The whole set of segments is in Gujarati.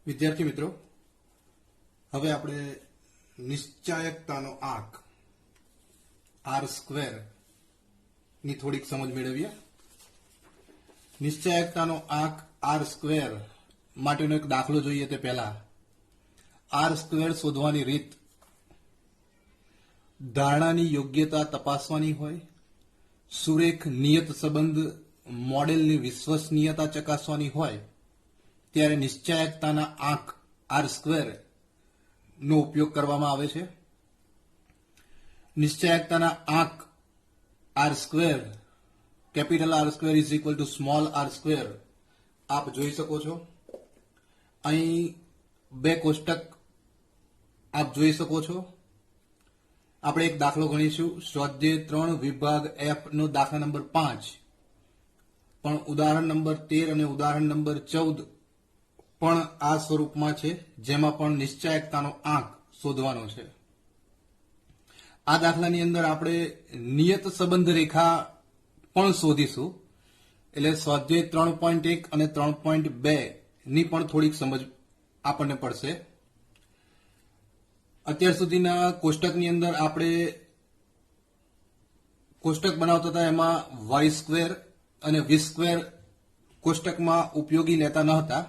વિદ્યાર્થી મિત્રો, હવે આપણે નિશ્ચાયકતાનો આંક r² ની થોડીક સમજ મેળવીએ. નિશ્ચાયકતાનો આંક r² માટેનો એક દાખલો જોઈએ તે પહેલા r² શોધવાની રીત ધારણાની યોગ્યતા તપાસવાની હોય, સુરેખ નિયત સંબંધ મોડેલની વિશ્વસનીયતા ચકાસવાની હોય ત્યારે નિશ્ચાયકતાના આંક r² નો ઉપયોગ કરવામાં આવે છે. નિશ્ચાયકતાના આંક r², capital R² is equal two small r², આપ જોઈ શકો છો. અહીં બે કોષ્ટક આપ જોઈ શકો છો. આપણે એક દાખલો ગણીશું, સ્વાધ્યાય 3 વિભાગ F નો દાખલા નંબર 5, પણ ઉદાહરણ નંબર 13 અને ઉદાહરણ નંબર 14 પણ આ સ્વરૂપમાં છે, જેમાં પણ નિશ્ચાયકતાનો આંક શોધવાનો છે. આ દાખલાની અંદર આપણે નિયત સંબંધ રેખા પણ શોધીશું, એટલે સ્વાધ્યાય 3.1 અને 3.2 ની પણ થોડીક સમજ આપણને પડશે. અત્યાર સુધીના કોષ્ટકની અંદર આપણે કોષ્ટક બનાવતા હતા, એમાં y² અને v² કોષ્ટકમાં ઉપયોગી લેતા ન હતા.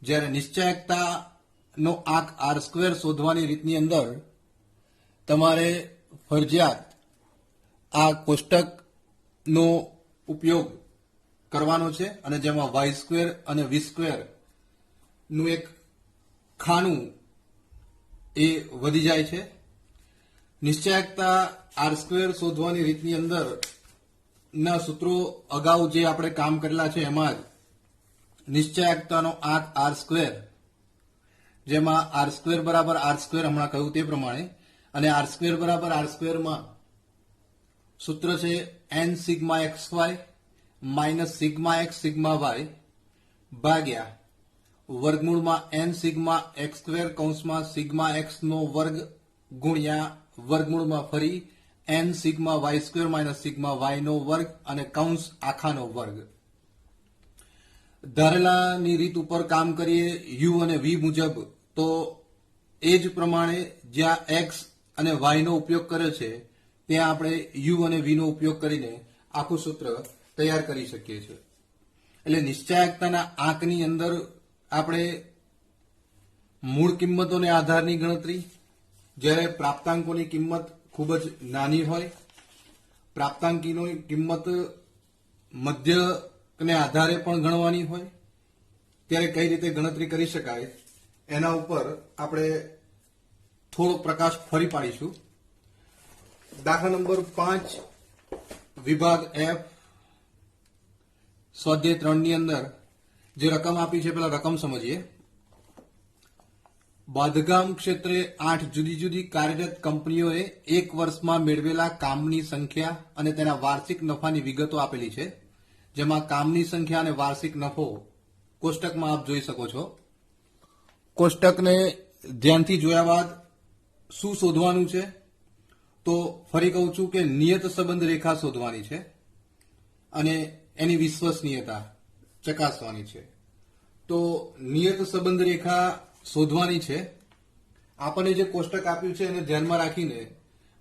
જ્યારે નિશ્ચાયકતાનો આંક r² શોધવાની રીતની અંદર તમારે ફરજિયાત આ કોષ્ટકનો ઉપયોગ કરવાનો છે, અને જેમાં y² અને v² નું એક ખાનું એ વધી જાય છે. નિશ્ચાયકતા r² શોધવાની રીતની અંદર ના સૂત્રો અગાઉ જે આપણે કામ કરેલા છે એમાં જ નિશ્ચાયકતાનો આંક r², જેમાં r² બરાબર r², હમણાં કહ્યું તે પ્રમાણે, અને r² બરાબર r² માં સૂત્ર છે n sigma xy minus sigma x sigma y ભાગ્યા વર્ગમૂળમાં n સિગ્મા x² કૌંસમાં સિગ્મા x નો વર્ગ ગુણ્યા વર્ગમૂળમાં ફરી n sigma y² minus sigma y નો વર્ગ અને કૌંસ આખાનો વર્ગ. ધારેલાની રીત ઉપર કામ કરીએ u અને v મુજબ, તો એ જ પ્રમાણે જ્યાં x અને y નો ઉપયોગ કર્યો છે ત્યાં આપણે u અને v નો ઉપયોગ કરીને આખું સૂત્ર તૈયાર કરી શકીએ છીએ. એટલે નિશ્ચાયકતાના આંકની અંદર આપણે મૂળ કિંમતોને આધારની ગણતરી, જ્યારે પ્રાપ્તાંકોની કિંમત ખૂબ જ નાની હોય, પ્રાપ્તાંકીની કિંમત મધ્યકને આધારે પણ ગણવાની હોય, ત્યારે કઈ રીતે ગણતરી કરી શકાય એના ઉપર આપણે થોડો પ્રકાશ ફરી પાડીશું. દાખલા નંબર 5 વિભાગ F સ્વાધ્યાય 3 ની અંદર જે રકમ આપી છે, પેલા રકમ સમજીએ. બાંધકામ ક્ષેત્રે 8 જુદી જુદી કાર્યરત કંપનીઓએ એક વર્ષમાં મેળવેલા કામની સંખ્યા અને તેના વાર્ષિક નફાની વિગતો આપેલી છે, જેમાં કામની સંખ્યા અને વાર્ષિક નફો કોષ્ટકમાં આપ જોઈ શકો છો. કોષ્ટકને ધ્યાનથી જોયા બાદ શું શોધવાનું છે, તો ફરી કહું છું કે નિયત સંબંધ રેખા શોધવાની છે અને એની વિશ્વસનીયતા ચકાસવાની છે. તો નિયત સંબંધ રેખા શોધવાની છે. આપણને જે કોષ્ટક આપ્યું છે એને ધ્યાનમાં રાખીને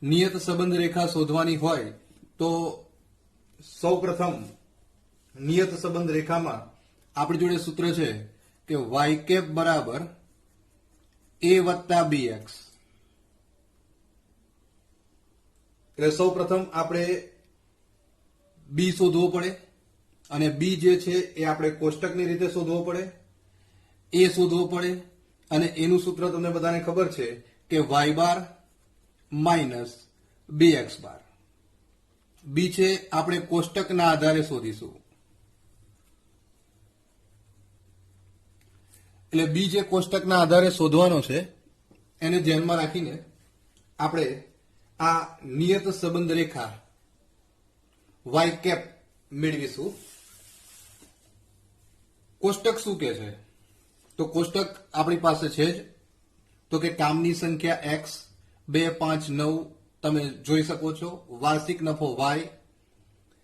નિયત સંબંધ રેખા શોધવાની હોય તો સૌ પ્રથમ નિયત સંબંધ રેખામાં આપણી જોડે સૂત્ર છે કે y બરાબર a વત્તા bx. એટલે સૌ પ્રથમ આપણે b શોધવો પડે, અને b જે છે એ આપણે કોષ્ટકની રીતે શોધવો પડે, a શોધવો પડે, અને એનું સૂત્ર તમને બધાને ખબર છે કે y બાર માઇનસ bx બાર. b છે આપણે કોષ્ટકના આધારે શોધીશું. એટલે b જે કોષ્ટકના આધારે શોધવાનો છે એને ધ્યાનમાં રાખીને આપણે આ નિયત સંબંધ રેખા y મેળવીશું. કોષ્ટક શું કે છે, તો કોષ્ટક આપણી પાસે છે જ, તો કે કામની સંખ્યા x 2 5 9 તમે જોઈ શકો છો, વાર્ષિક નફો y,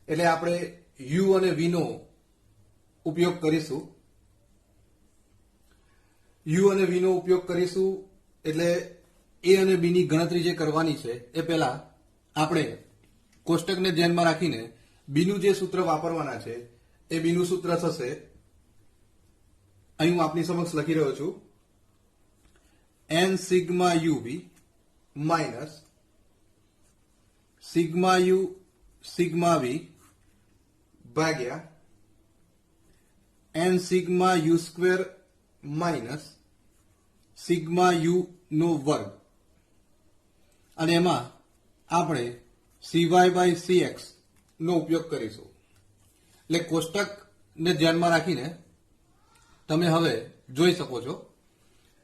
એટલે આપણે u અને v નો ઉપયોગ કરીશું. યુ અને વી નો ઉપયોગ કરીશું. એટલે એ અને બી ની ગણતરી જે કરવાની છે એ પહેલા આપણે કોષ્ટકને ધ્યાનમાં રાખીને બીનું જે સૂત્ર વાપરવાના છે એ બીનું સૂત્ર થશે, અહીં હું આપની સમક્ષ લખી રહ્યો છું, n sigma U V minus sigma U sigma V ભાગ્યા n sigma U square minus sigma U નો વર્ગ, અને એમાં આપણે સીવાય બાય સીએક્સ નો ઉપયોગ કરીશું. એટલે કોષ્ટકને ધ્યાનમાં રાખીને તમે હવે જોઈ શકો છો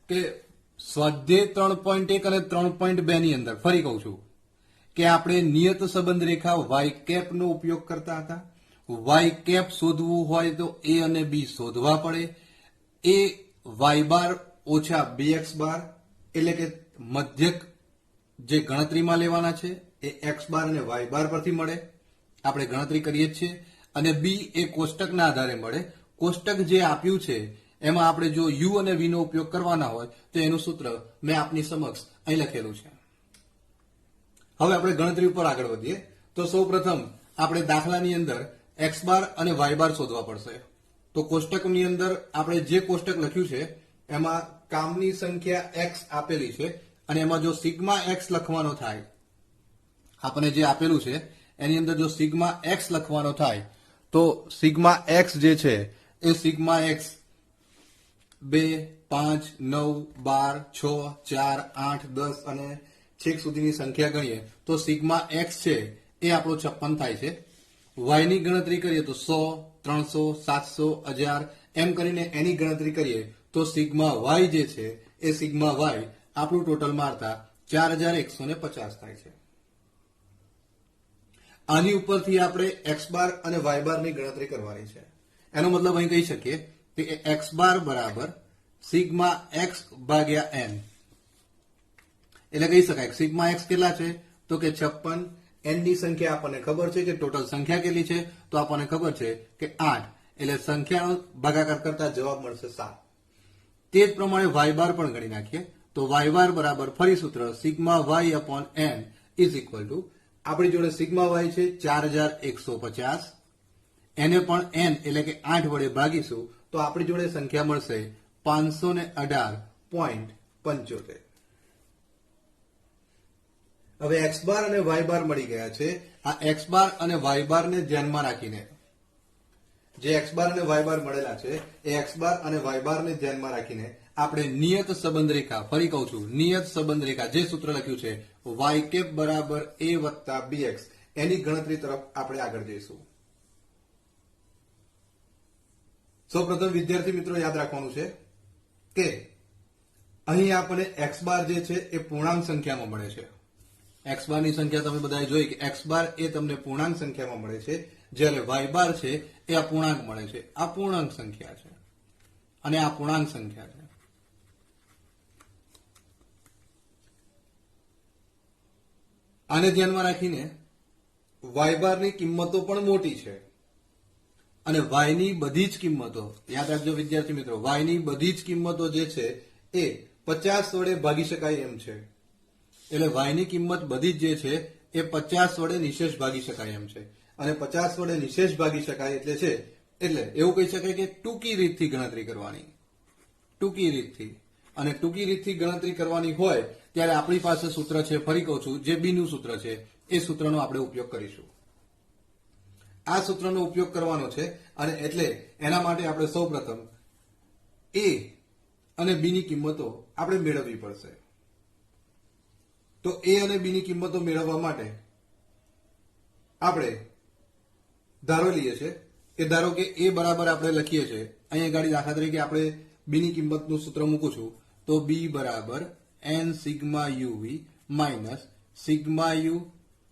કે સ્વાધ્યાય 3.1 અને 3.2 ની અંદર ફરી કહું છું કે આપણે નિયત સંબંધ રેખા વાય કેપ નો ઉપયોગ કરતા હતા. વાય કેપ શોધવું હોય તો એ અને બી શોધવા પડે. એ વાય બાર ઓછા બીએક્સ બાર એટલે કે મધ્યક જે ગણતરીમાં લેવાના છે એ એક્સ બાર અને વાય બાર પરથી મળે, આપણે ગણતરી કરીએ છીએ. અને બી એ કોષ્ટકના આધારે મળે. કોષ્ટક જે આપ્યું છે એમાં આપણે જો યુ અને વી નો ઉપયોગ કરવાના હોય તો એનું સૂત્ર મેં આપની સમક્ષ અહીં લખેલું છે. હવે આપણે ગણતરી ઉપર આગળ વધીએ તો સૌપ્રથમ આપણે દાખલાની અંદર એક્સ બાર અને વાય બાર શોધવા પડશે. તો કોષ્ટકની અંદર આપણે જે કોષ્ટક લખ્યું છે એમાં કામની સંખ્યા એક્સ આપેલી છે અને એમાં જો સિગ્મા એક્સ લખવાનો થાય, આપણને જે આપેલું છે એની અંદર જો સિગ્મા એક્સ લખવાનો થાય તો સિગ્મા એક્સ જે છે એ સિગ્મા એક્સ 2, 5, 9, 12, 6, 4, 8, 10 અને છેક સુધીની સંખ્યા ગણીએ તો સિગ્મા એક્સ છે એ આપણો 56 થાય છે. વાય ની ગણતરી કરીએ તો 100, 300, 700, 1000 એમ કરીને એની ગણતરી કરીએ તો સિગ્મા વાય જે છે એ સિગ્મા વાય આપણું ટોટલ મારતા 4150 થાય છે. આની ઉપરથી આપણે એક્સ બાર અને વાય બાર ની ગણતરી કરવાની છે. એનો મતલબ અહીં કહી શકીએ કે એક્સ બાર બરાબર સિગ્મા એક્સ ભાગ્યા એન. એટલે કહી શકાય સિગ્મા એક્સ કેટલા છે તો કે 56. એન ની સંખ્યા આપણને ખબર છે કે ટોટલ સંખ્યા કેટલી છે તો આપણને ખબર છે કે 8. એટલે સંખ્યાનો ભાગાકાર કરતા જવાબ મળશે 7. તે જ પ્રમાણે વાય બાર પણ ગણી નાખીએ તો વાય બાર બરાબર ફરી સૂત્ર sigma Y upon N is equal to આપણી જોડે સિગ્મા વાય છે 4150, એને પણ એન એટલે કે 8 વડે ભાગીશું તો આપણી જોડે સંખ્યા મળશે 518.75. હવે એક્સ બાર અને વાય બાર મળી ગયા છે. આ એક્સ બાર અને વાય બાર ને ધ્યાનમાં રાખીને જે એક્સ બાર અને વાય બાર મળેલા છે એ એક્સ બાર અને વાય બાર ને ધ્યાનમાં રાખીને આપણે નિયત સંબંધ રેખા, ફરી કહું છું, નિયત સંબંધ રેખા જે સૂત્ર લખ્યું છે વાય કેપ બરાબર એ વત્તા બીએક્સ એની ગણતરી તરફ આપણે આગળ જઈશું. સૌપ્રથમ વિદ્યાર્થી મિત્રો યાદ રાખવાનું છે કે અહીં આપણને એક્સ બાર જે છે એ પૂર્ણાંક સંખ્યામાં મળે છે. એક્સ બાર ની સંખ્યા તમે બધાએ જોઈ કે એક્સ બાર એ તમને પૂર્ણાંક સંખ્યામાં મળે છે, જ્યારે વાય બાર છે એ અપૂર્ણાંક મળે છે. આ પૂર્ણાંક સંખ્યા છે અને આ પૂર્ણાંક સંખ્યા છે. આને ધ્યાનમાં રાખીને વાય બાર ની કિંમતો પણ મોટી છે અને વાય ની બધી જ કિંમતો, યાદ રાખજો વિદ્યાર્થી મિત્રો, વાય ની બધી જ કિંમતો જે છે એ 50 વડે ભાગી શકાય એમ છે. એટલે વાય ની કિંમત બધી જ જે છે એ 50 વડે નિશેષ ભાગી શકાય એમ છે. અને 50 વડે નિશેષ ભાગી શકાય એટલે છે એટલે એવું કહી શકાય કે ટૂંકી રીતથી ગણતરી કરવાની. ટૂંકી રીતથી. અને ટૂંકી રીતથી ગણતરી કરવાની હોય ત્યારે આપણી પાસે સૂત્ર છે, ફરી કહું છું, જે બી નું સૂત્ર છે એ સૂત્રનો આપણે ઉપયોગ કરીશું. આ સૂત્રનો ઉપયોગ કરવાનો છે અને એટલે એના માટે આપણે સૌપ્રથમ એ અને બી ની કિંમતો આપણે મેળવવી પડશે. તો એ અને બી ની કિંમતો મેળવવા માટે આપણે ધારો લઈએ છે કે ધારો કે એ બરાબર આપણે લખીએ છીએ, અહીંયા ગાડી દાખલા તરીકે આપણે બી ની કિંમતનું સૂત્ર મૂકું છું તો બી બરાબર N sigma U V minus sigma U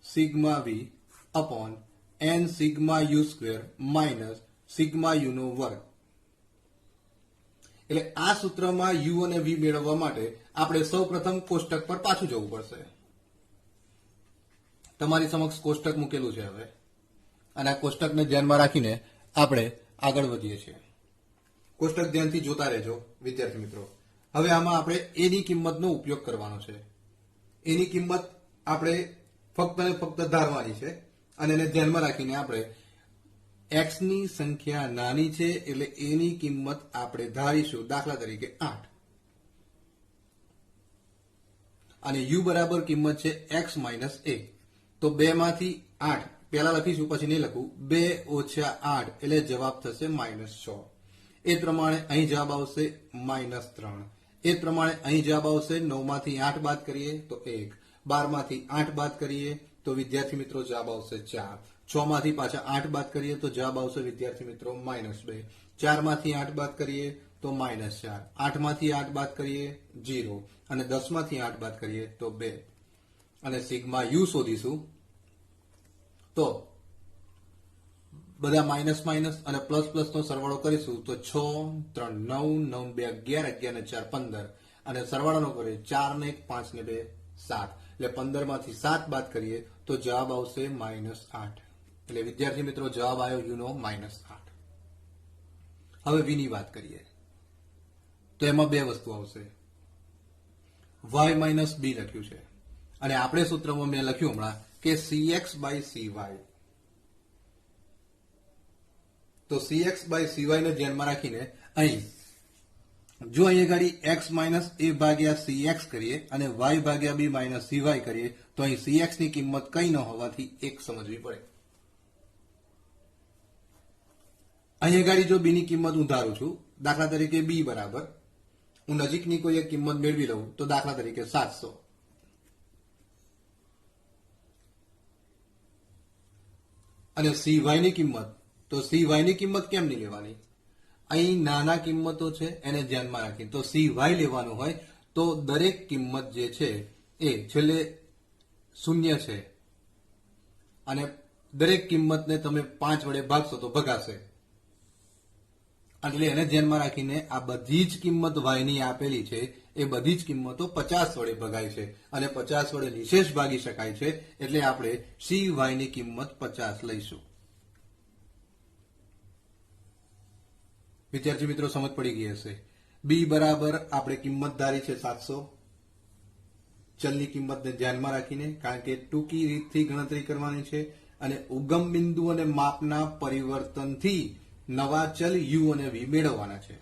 sigma V upon N sigma U square minus sigma U નો વર્ગ. એટલે આ સૂત્રમાં યુ અને વી મેળવવા માટે આપણે સૌ પ્રથમ કોષ્ટક પર પાછું જવું પડશે. તમારી સમક્ષ કોષ્ટક મૂકેલું છે હવે, અને આ કોષ્ટકને ધ્યાનમાં રાખીને આપણે આગળ વધીએ છીએ. કોષ્ટક ધ્યાનથી જોતા રહેજો વિદ્યાર્થી મિત્રો. હવે આમાં આપણે એની કિંમતનો ઉપયોગ કરવાનો છે. એની કિંમત આપણે ફક્ત ને ફક્ત ધારવાની છે અને એને ધ્યાનમાં રાખીને આપણે x ની સંખ્યા નાની છે એટલે એની કિંમત આપણે ધારીશું. દાખલા તરીકે 8 અને u બરાબર કિંમત છે x માઇનસ 1. તો 2 માંથી 8 પહેલા લખીશું પછી નહીં લખું. 2 ઓછા 8 એટલે જવાબ થશે -6. એ પ્રમાણે અહીં જવાબ આવશે -3. એ પ્રમાણે અહીં જવાબ આવશે 9 માંથી 8 બાદ કરીએ તો 1, 12 માંથી 8 બાદ કરીએ તો વિદ્યાર્થી મિત્રો જવાબ આવશે 4, 6 માંથી પાછા 8 બાદ કરીએ તો જવાબ આવશે વિદ્યાર્થી મિત્રો -2, 4 માંથી 8 બાદ કરીએ તો -4, 8 માંથી 8 બાદ કરીએ 0 અને 10 માંથી 8 બાદ કરીએ તો 2 અને સિગ્મા યુ શોધીશું. તો બધા માઇનસ માઇનસ અને પ્લસ પ્લસ નો સરવાળો કરીશું તો 6, 3, 9, 9, 2, 11, 11 ને 4, 15 અને સરવાળાનો કરીએ 4 ને 1, 5 ને 2, 7 એટલે 15 માંથી 7 બાદ કરીએ તો જવાબ આવશે -8. એટલે વિદ્યાર્થી મિત્રો જવાબ આવ્યો યુ નો -8. હવે વી ની વાત કરીએ તો એમાં બે વસ્તુ આવશે. y માઇનસ બી લખ્યું છે અને આપણે સૂત્રમાં મેં લખ્યું હમણાં કે cx બાય cy. તો cx બાય cy ને ધ્યાનમાં રાખીને અહીં જો અહીંયા ગાડી x માઇનસ a ભાગ્યા cx કરીએ અને y ભાગ્યા b માઇનસ cy કરીએ તો અહીં cx ની કિંમત કઈ ન હોવાથી 1 સમજવી પડે. અહીંયા ગાડી જો b ની કિંમત હું ધારું છું, દાખલા તરીકે b બરાબર હું નજીકની કોઈ એક કિંમત મેળવી લઉં તો દાખલા તરીકે 700 અને cy ની કિંમત, તો cy ની કિંમત કેમ નહીં લેવાની? અહીં નાના કિંમતો છે એને ધ્યાનમાં રાખી તો cy લેવાનું હોય તો દરેક કિંમત જે છે એ છેલ્લે 0 છે અને દરેક કિંમતને તમે 5 વડે ભાગશો તો ભગાશે. એટલે એને ધ્યાનમાં રાખીને આ બધી જ કિંમત y ની આપેલી છે એ બધી જ કિંમતો 50 વડે ભગાય છે અને 50 વડે નિશેષ ભાગી શકાય છે. એટલે આપણે cy ની કિંમત 50 લઈશું. વિદ્યાર્થી મિત્રો સમજ પડી ગઈ હશે. b બરાબર આપણે કિંમત ધારી છે 700 ચલની કિંમતને ધ્યાનમાં રાખીને, કારણ કે ટૂંકી રીતથી ગણતરી કરવાની છે અને ઉગમ બિંદુ અને માપના પરિવર્તનથી નવા ચલ u અને v મેળવવાના છે.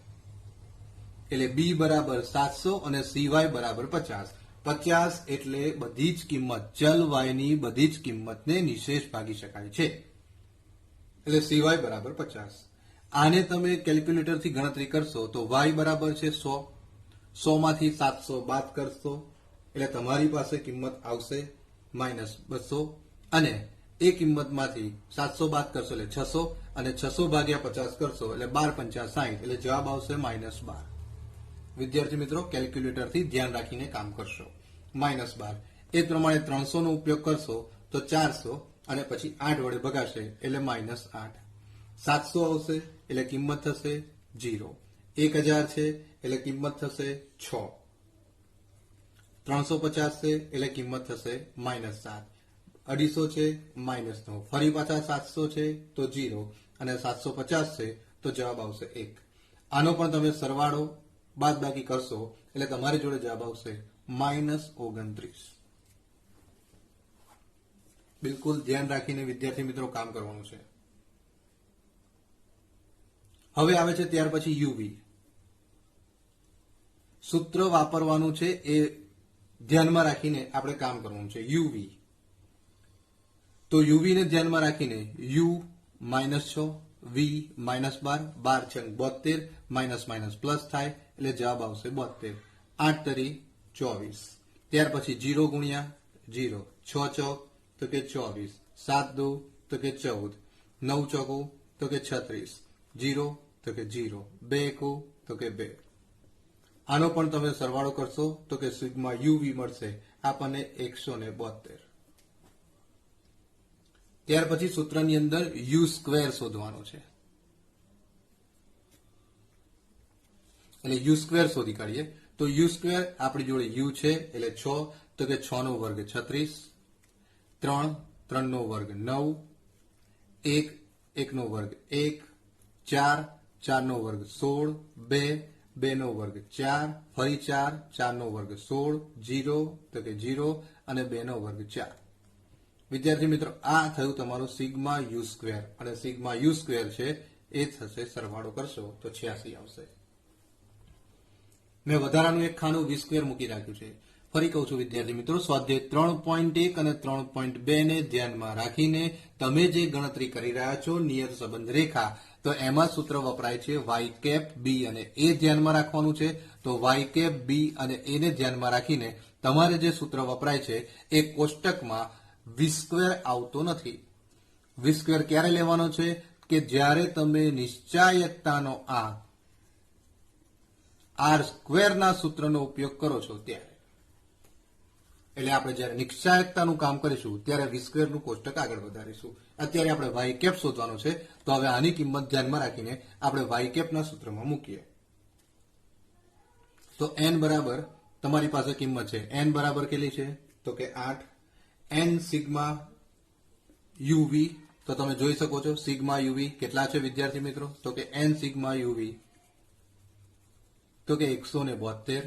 એટલે b બરાબર 700 અને cy બરાબર 50. 50 એટલે બધી જ કિંમત, ચલ y ની બધી જ કિંમતને નિશેષ ભાગી શકાય છે. એટલે cy બરાબર 50. આને તમે કેલ્ક્યુલેટરથી ગણતરી કરશો તો y બરાબર છે 100. 100 માંથી 700 બાદ કરશો એટલે તમારી પાસે કિંમત આવશે -200 અને એ કિંમતમાંથી 700 બાદ કરશો એટલે 600 અને 600 ભાગ્યા 50 કરશો એટલે 12 × 5 = 60 એટલે જવાબ આવશે -12. વિદ્યાર્થી મિત્રો કેલ્ક્યુલેટરથી ધ્યાન રાખીને કામ કરશો. -12 એ પ્રમાણે 300 નો ઉપયોગ કરશો તો 400 અને પછી 8 વડે ભગાશે એટલે -8. 700 આવશે એટલે કિંમત થશે 0. 1000 છે એટલે કિંમત થશે 6. 350 છે એટલે કિંમત થશે -7. 250 છે -9. ફરી પાછા 700 છે તો 0 અને 750 છે તો જવાબ આવશે 1. આનો પણ તમે સરવાળો બાદ બાકી કરશો એટલે તમારી જોડે જવાબ આવશે -29. બિલકુલ ધ્યાન રાખીને વિદ્યાર્થી મિત્રો કામ કરવાનું છે. હવે આવે છે ત્યાર પછી uv. સૂત્ર વાપરવાનું છે એ ધ્યાનમાં રાખીને આપણે કામ કરવાનું છે. uv તો uv ને ધ્યાનમાં રાખીને u -6 v -12 12 × 72 minus minus plus થાય એટલે જવાબ આવશે 72. 8 તરી 24. ત્યાર પછી 0 ગુણ્યા 0, 6 ચોક તો કે 24, 7 દુ તો કે 14, 9 ચોકું તો કે 36, 0 તો કે 0, 2 એકું તો કે 2. આનો પણ તમે સરવાળો કરશો તો કે સિગ્મા uv મળશે આપણને 172. ત્યાર પછી સૂત્રની અંદર u² શોધવાનો છે. એટલે u² શોધી કાઢીએ તો u² આપણી જોડે u છે એટલે 6 તો કે 6 નો વર્ગ 36, 3 3 નો વર્ગ 9, 1 1 નો વર્ગ 1, 4 4 નો વર્ગ 16, 2 2 નો વર્ગ 4, ફરી 4, 4 નો વર્ગ 16, 0 તો કે 0 અને 2 નો વર્ગ 4. વિદ્યાર્થી મિત્રો, આ થયું તમારું સિગ્મા યુ સ્ક્વેર, અને સિગ્મા યુ સ્ક્વેર છે એ થશે, સરવાળો કરશો તો 86 આવશે. મેં વધારાનું એક ખાનું વી સ્ક્વેર મૂકી રાખ્યું છે. ફરી કહું છું વિદ્યાર્થી મિત્રો, સ્વાધ્યાય 3.1 અને 3.2 ને ધ્યાનમાં રાખીને તમે જે ગણતરી કરી રહ્યા છો નિયત સંબંધ રેખા, તો એમાં સૂત્ર વપરાય છે વાય કેપ બી અને એ ધ્યાનમાં રાખવાનું છે. તો વાય કેપ બી અને એને ધ્યાનમાં રાખીને તમારે જે સૂત્ર વપરાય છે એ કોષ્ટકમાં વી સ્ક્વેર આવતો નથી. વી સ્ક્વેર ક્યારે લેવાનો છે કે જ્યારે તમે નિશ્ચાયકતાનો આંક આર સ્ક્વેરના સૂત્રનો ઉપયોગ કરો છો ત્યારે. એટલે આપણે જ્યારે નિશ્ચાયકતાનું કામ કરીશું ત્યારે વી સ્ક્વેરનું કોષ્ટક આગળ વધારીશું. અત્યારે આપણે વાય કેપ શોધવાનું છે, તો હવે આની કિંમત ધ્યાનમાં રાખીને આપણે વાય કેપના સૂત્રમાં મૂકીએ. તો n બરાબર તમારી પાસે કિંમત છે, n બરાબર કેટલી છે તો કે 8. n સિગ્મા યુવી, તો તમે જોઈ શકો છો સિગ્મા યુવી કેટલા છે વિદ્યાર્થી મિત્રો, તો કે n સિગ્મા યુવી તો કે 172.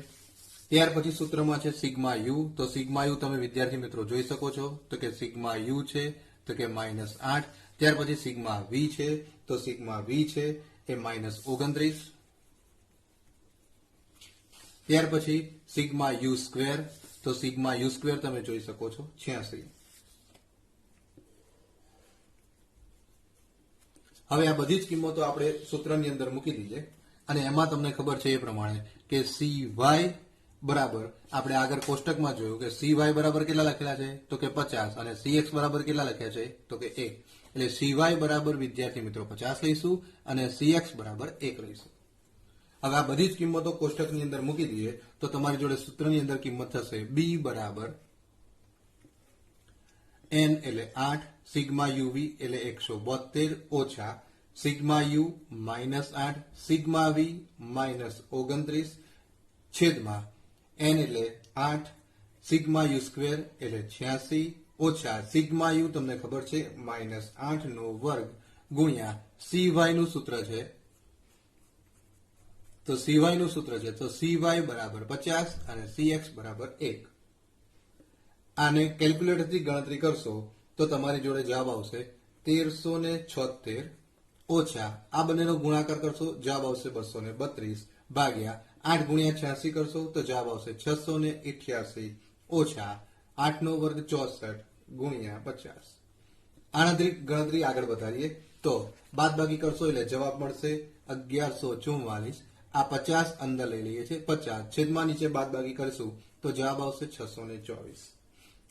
ત્યાર પછી સૂત્રમાં છે સિગ્મા યુ, તો સિગ્મા યુ તમે વિદ્યાર્થી મિત્રો જોઈ શકો છો તો કે સિગ્મા યુ છે તો કે -8. ત્યાર પછી સિગ્મા વી છે, તો સિગ્મા વી છે એ -29. ત્યાર પછી સિગ્મા યુ સ્ક્વેર, તો સિગ્મા યુ સ્ક્વેર તમે જોઈ શકો છો 86. હવે આ બધી જ કિંમતો આપણે સૂત્રની અંદર મૂકી દઈએ, અને એમાં તમને ખબર છે એ પ્રમાણે કે સી વાય બરાબર, આપણે આગળ કોષ્ટકમાં જોયું કે સી વાય બરાબર કેટલા લખેલા છે તો કે 50, અને સી એક્સ બરાબર કેટલા લખ્યા છે તો કે 1. એટલે સી વાય બરાબર વિદ્યાર્થી મિત્રો 50 લઈશું અને સી એક્સ બરાબર 1 લઈશું. હવે આ બધી જ કિંમતો કોષ્ટકની અંદર મૂકી દઈએ તો તમારી જોડે સૂત્રની અંદર કિંમત થશે બી બરાબર n એટલે 8, સિગ્મા યુવી એટલે 172 ઓછા સિગ્મા યુ -8, સિગ્મા વી -29 છેદમાં n એટલે 8, સિગ્મા યુ સ્ક્વેર એટલે 86 ઓછા સિગ્મા યુ તમને ખબર છે -8 નો વર્ગ ગુણ્યા સી વાય નું સૂત્ર છે, તો સી વાય નું સૂત્ર છે તો સી વાય બરાબર 50 અને સી એક્સ બરાબર 1. આને કેલ્ક્યુલેટરથી ગણતરી કરશો તો તમારી જોડે જવાબ આવશે 1376 ઓછા આ બંનેનો ગુણાકાર કરશો જવાબ આવશે 232 ભાગ્યા 8 ગુણ્યા 86 કરશો તો જવાબ આવશે 688 ઓછા 8 નો વર્ગ 64 ગુણ્યા 50. આનાથી ગણતરી આગળ વધારીએ તો બાદબાકી કરશો એટલે જવાબ મળશે 1144. આ 50 અંદર લઈ લઈએ છીએ 50 છેદમાં નીચે બાદબાકી કરશું તો જવાબ આવશે 624,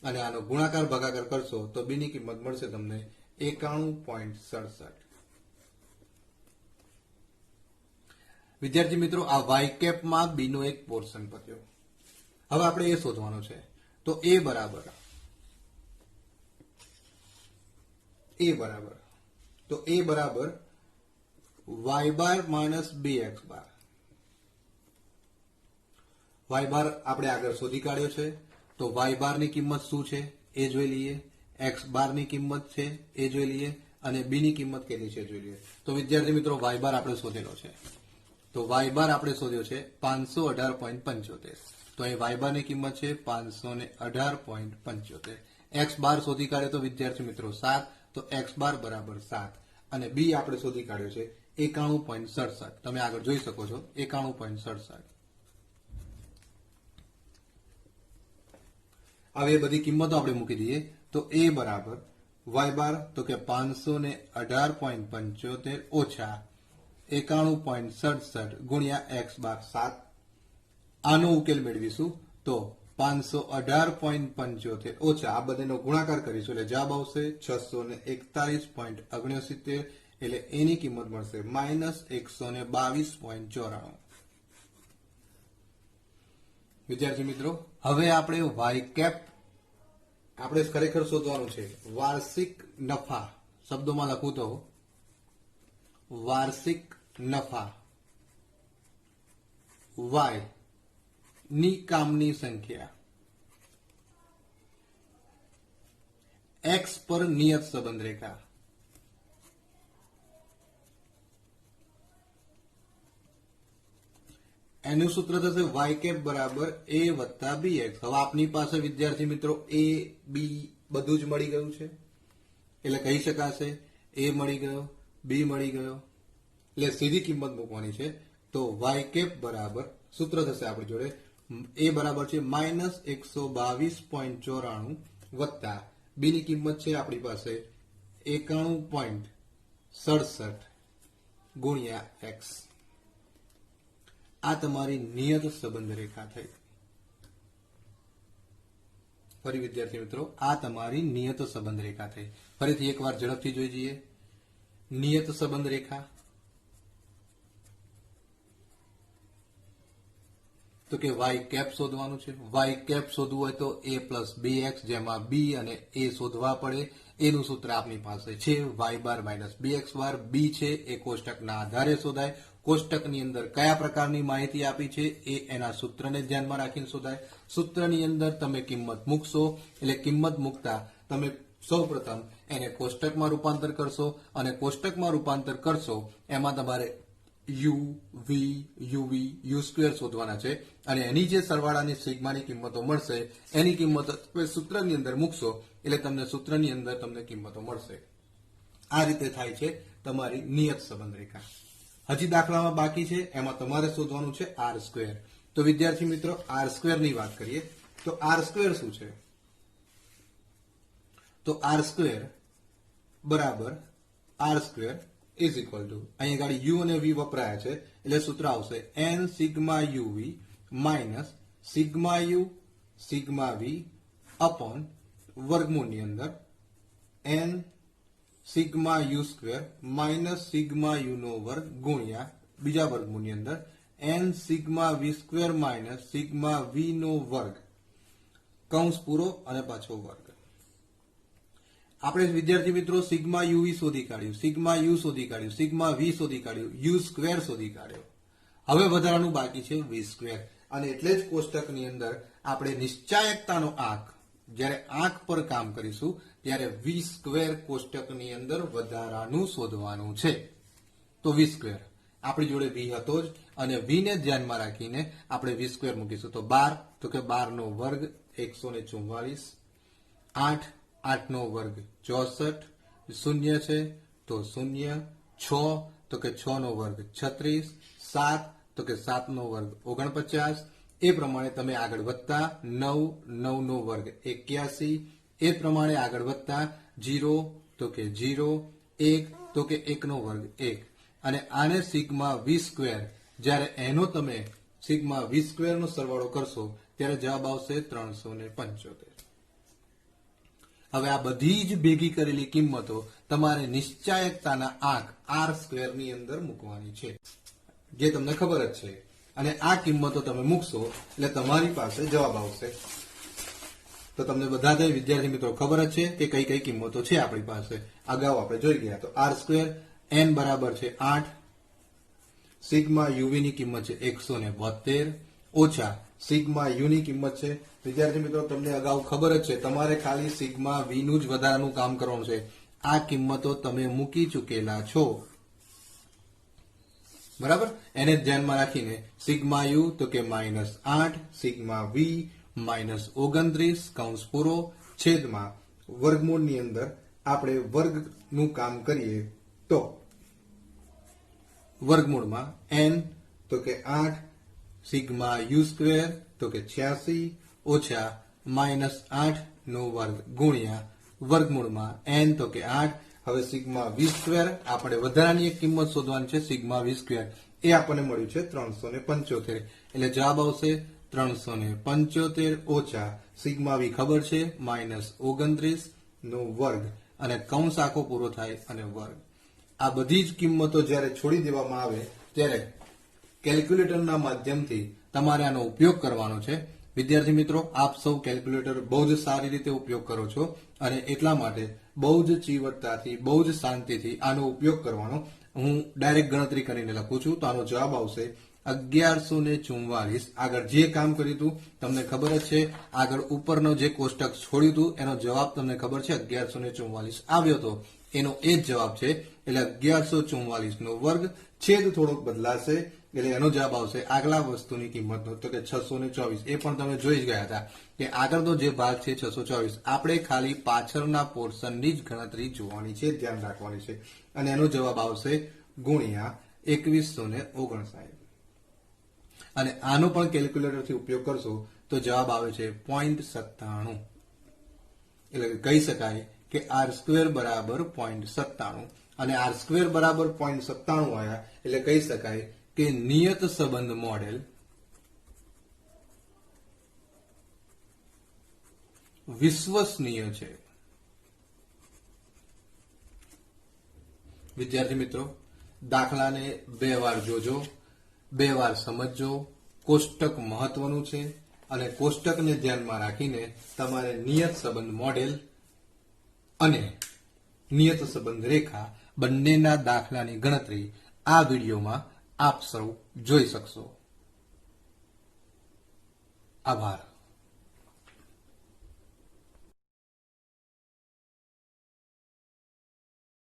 અને આનો ગુણાકાર ભાગાકાર કરશો તો બી ની કિંમત મળશે તમને 91.67. વિદ્યાર્થી મિત્રો, આ વાય કેપમાં બી નો એક પોર્શન પત્યો. હવે આપણે એ શોધવાનો છે, તો એ બરાબર વાય બાર માઇનસ 2x બાર. વાય બાર આપણે આગળ શોધી કાઢ્યો છે, તો વાય બાર ની કિંમત શું છે એ જોઈ લઈએ, એક્સ બાર ની કિંમત છે એ જોઈ લઈએ, અને બી ની કિંમત કેટલી છે જોઈ લઈએ. તો વિદ્યાર્થી મિત્રો, વાય બાર આપણે શોધેલો છે, તો વાય બાર આપણે શોધ્યો છે 518.75. તો એ વાય બાર ની કિંમત છે 518.75. એક્સ બાર શોધી કાઢે તો વિદ્યાર્થી મિત્રો 7, તો એક્સ બાર બરાબર 7, અને બી આપણે શોધી કાઢ્યો છે 91.67. તમે આગળ જોઈ શકો છો 91.67. હવે એ બધી કિંમતો આપણે મૂકી દઈએ તો એ બરાબર વાય બાર તો કે 518.75 ઓછા 91.67 ગુણ્યા એક્સ બાર 7. આનો ઉકેલ મેળવીશું તો 518.75 ઓછા આ બધાનો ગુણાકાર કરીશું એટલે જવાબ આવશે 641.69, એટલે એની કિંમત મળશે -122.94. વિદ્યાર્થી મિત્રો, હવે આપણે વાય કેપ આપણે ખરેખર શોધવાનું છે. વાર્ષિક નફા શબ્દોમાં લખું તો વાર્ષિક નફા વાય ની કામની સંખ્યા એક્સ પર નિયત સંબંધ રેખા. એનું સૂત્ર થશે વાય કેપ બરાબર a વત્તા bx. હવે આપની પાસે વિદ્યાર્થી મિત્રો a b બધું જ મળી ગયું છે, એટલે કહી શકાશે a મળી ગયો, b મળી ગયો, એટલે સીધી કિંમત મૂકવાની છે. તો વાય કેપ બરાબર સૂત્ર થશે આપણી જોડે a બરાબર છે -122.94 વત્તા b ની કિંમત છે આપણી પાસે 91.67 ગુણ્યા x. આ તમારી નિયત સંબંધ રેખા થઈ. ફરી વિદ્યાર્થી મિત્રો, આ તમારી નિયત સંબંધ રેખા થઈ. ફરીથી એકવાર ઝડપથી જોઈ જઈએ. નિયત સંબંધ રેખા તો કે વાય કેપ શોધવાનું છે. વાય કેપ શોધવું હોય તો a પ્લસ bx, જેમાં b અને a શોધવા પડે. એનું સૂત્ર આપની પાસે છે y બાર માઇનસ bx બાર. b છે એ કોષ્ટકના આધારે શોધાય. કોષ્ટકની અંદર કયા પ્રકારની માહિતી આપી છે એ એના સૂત્રને ધ્યાનમાં રાખીને શોધાય. સૂત્રની અંદર તમે કિંમત મૂકશો, એટલે કિંમત મૂકતા તમે સૌપ્રથમ એને કોષ્ટકમાં રૂપાંતર કરશો, અને કોષ્ટકમાં રૂપાંતર કરશો એમાં તમારે u v uv u square શોધવાના છે, અને એની જે સરવાળાની સિગ્માની કિંમતો મળશે એની કિંમત સૂત્રની અંદર મૂકશો એટલે તમને સૂત્રની અંદર તમને કિંમતો મળશે. આ રીતે થાય છે તમારી નિયત સંબંધ રેખા. હજી દાખલામાં બાકી છે, એમાં તમારે શોધવાનું છે આર સ્ક્વેર. તો વિદ્યાર્થી મિત્રો, આર સ્ક્વેર ની વાત કરીએ તો આર સ્ક્વેર શું છે? તો આર સ્ક્વેર બરાબર R square is equal to, અહીંયા ગાડી u અને v વપરાયા છે એટલે સૂત્ર આવશે n sigma uv minus sigma u sigma v upon વર્ગમૂળની અંદર n sigma u square minus sigma u નો વર્ગ ગુણ્યા બીજા વર્ગમૂળની અંદર n sigma v square minus sigma v નો વર્ગ, કૌંસ પૂરો અને પાછો વર્ગ. આપણે વિદ્યાર્થી મિત્રો સિગ્મા યુવી શોધી કાઢ્યું, સિગ્મા યુ શોધી કાઢ્યું, સિગ્મા વી શોધી કાઢ્યું, યુ સ્ક્વેર શોધી કાઢ્યો. હવે વધારાનું બાકી છે વી સ્ક્વેર, અને એટલે જ કોષ્ટકની અંદર આપણે નિશ્ચાયકતાનો આંક, જ્યારે આંક પર કામ કરીશું ત્યારે વી સ્ક્વેર કોષ્ટકની અંદર વધારાનું શોધવાનું છે. તો વી સ્ક્વેર આપણી જોડે વી હતો જ, અને વી ને ધ્યાનમાં રાખીને આપણે વી સ્ક્વેર મૂકીશું. તો 12, તો કે 12 નો વર્ગ 144, 8, 8 નો વર્ગ 64, શૂન્ય છે તો 0, 6 તો કે 6 નો વર્ગ 36, 7 તો કે 7 નો વર્ગ 49. એ પ્રમાણે તમે આગળ વધતા 9, 9 નો વર્ગ 81, એ પ્રમાણે આગળ વધતા 0 તો કે 0, 1 તો કે 1 નો વર્ગ 1. અને આને સિગ્મા વી સ્ક્વેર, જ્યારે એનો તમે સિગ્મા વી સ્ક્વેર નો સરવાળો કરશો ત્યારે જવાબ આવશે 375. હવે આ બધી જ ભેગી કરેલી કિંમતો તમારે નિશ્ચાયકતાના આંક આર સ્ક્વેર ની અંદર મૂકવાની છે, જે તમને ખબર જ છે. અને આ કિંમતો તમે મૂકશો એટલે તમારી પાસે જવાબ આવશે. તો તમને બધા વિદ્યાર્થી મિત્રો ખબર જ છે કે કઈ કઈ કિંમતો છે આપણી પાસે, અગાઉ આપણે જોઈ ગયા. તો આર સ્ક્વેર n બરાબર છે 8, સિગ્મા યુવી ની કિંમત છે 172, ઓછા સિગ્મા યુ ની કિંમત છે. વિદ્યાર્થી મિત્રો, તમને અગાઉ ખબર જ છે, તમારે ખાલી સિગ્મા વી નું જ વધારાનું કામ કરવાનું છે. આ કિંમતો તમે મૂકી ચૂકેલા છો, બરાબર. એને ધ્યાનમાં રાખીને સિગ્મા યુ તો કે -8, સિગ્મા વી -29, કૌંસ પૂરો, છેદમાં વર્ગમૂળની અંદર આપણે વર્ગનું કામ કરીએ તો વર્ગમૂળમાં n તો કે 8, સિગ્મા યુ સ્ક્વેર તો કે 86, ઓછા -8 નો વર્ગ ગુણ્યા વર્ગમૂળમાં n તો કે 8. હવે સિગ્મા વી સ્ક્વેર આપણે વધારાની એક કિંમત શોધવાની છે, સિગ્મા વી સ્ક્વેર, એ આપણને મળ્યું છે 375. એટલે જવાબ આવશે 375 ઓછા સિગ્મા વી ખબર છે -29 નો વર્ગ, અને કૌંસ આખો પૂરો થાય અને વર્ગ. આ બધી જ કિંમતો જ્યારે છોડી દેવામાં આવે ત્યારે કેલ્ક્યુલેટરના માધ્યમથી તમારે આનો ઉપયોગ કરવાનો છે. વિદ્યાર્થી મિત્રો, આપ સૌ કેલ્ક્યુલેટર બહુ જ સારી રીતે ઉપયોગ કરો છો, અને એટલા માટે બહુ જ ચીવટતાથી, બહુ જ શાંતિથી આનો ઉપયોગ કરવાનો. હું ડાયરેક્ટ ગણતરી કરીને લખું છું, તો આનો જવાબ આવશે 1144. આગળ જે કામ કર્યું હતું તમને ખબર જ છે, આગળ ઉપરનો જે કોષ્ટક છોડ્યું હતું એનો જવાબ તમને ખબર છે 1144 આવ્યો હતો, એનો એ જ જવાબ છે. એટલે 1144 નો વર્ગ, છેદ થોડોક બદલાશે એટલે એનો જવાબ આવશે આગલા વસ્તુની કિંમતનો, તો કે 624. એ પણ તમે જોઈ જ ગયા હતા કે આગળનો જે ભાગ છે 624, આપણે ખાલી પાછળના પોર્શનની જ ગણતરી જોવાની છે, ધ્યાન રાખવાની છે, અને એનો જવાબ આવશે ગુણ્યા 2159. અને આનો પણ કેલ્ક્યુલેટરથી ઉપયોગ કરશો તો જવાબ આવે છે 0.97. એટલે કહી શકાય કે r² બરાબર 0.97, અને r² બરાબર 0.97 આવ્યા એટલે કહી શકાય કે નિયત સંબંધ મોડેલ વિશ્વસનીય છે. વિદ્યાર્થી મિત્રો, દાખલાને 2 વાર જોજો, 2 વાર સમજજો. કોષ્ટક મહત્વનું છે અને કોષ્ટકને ધ્યાનમાં રાખીને તમારે નિયત સંબંધ મોડેલ અને નિયત સંબંધ રેખા બંનેના દાખલાની ગણતરી આ વિડીયોમાં આપ સૌ જોઈ શકશો. આભાર.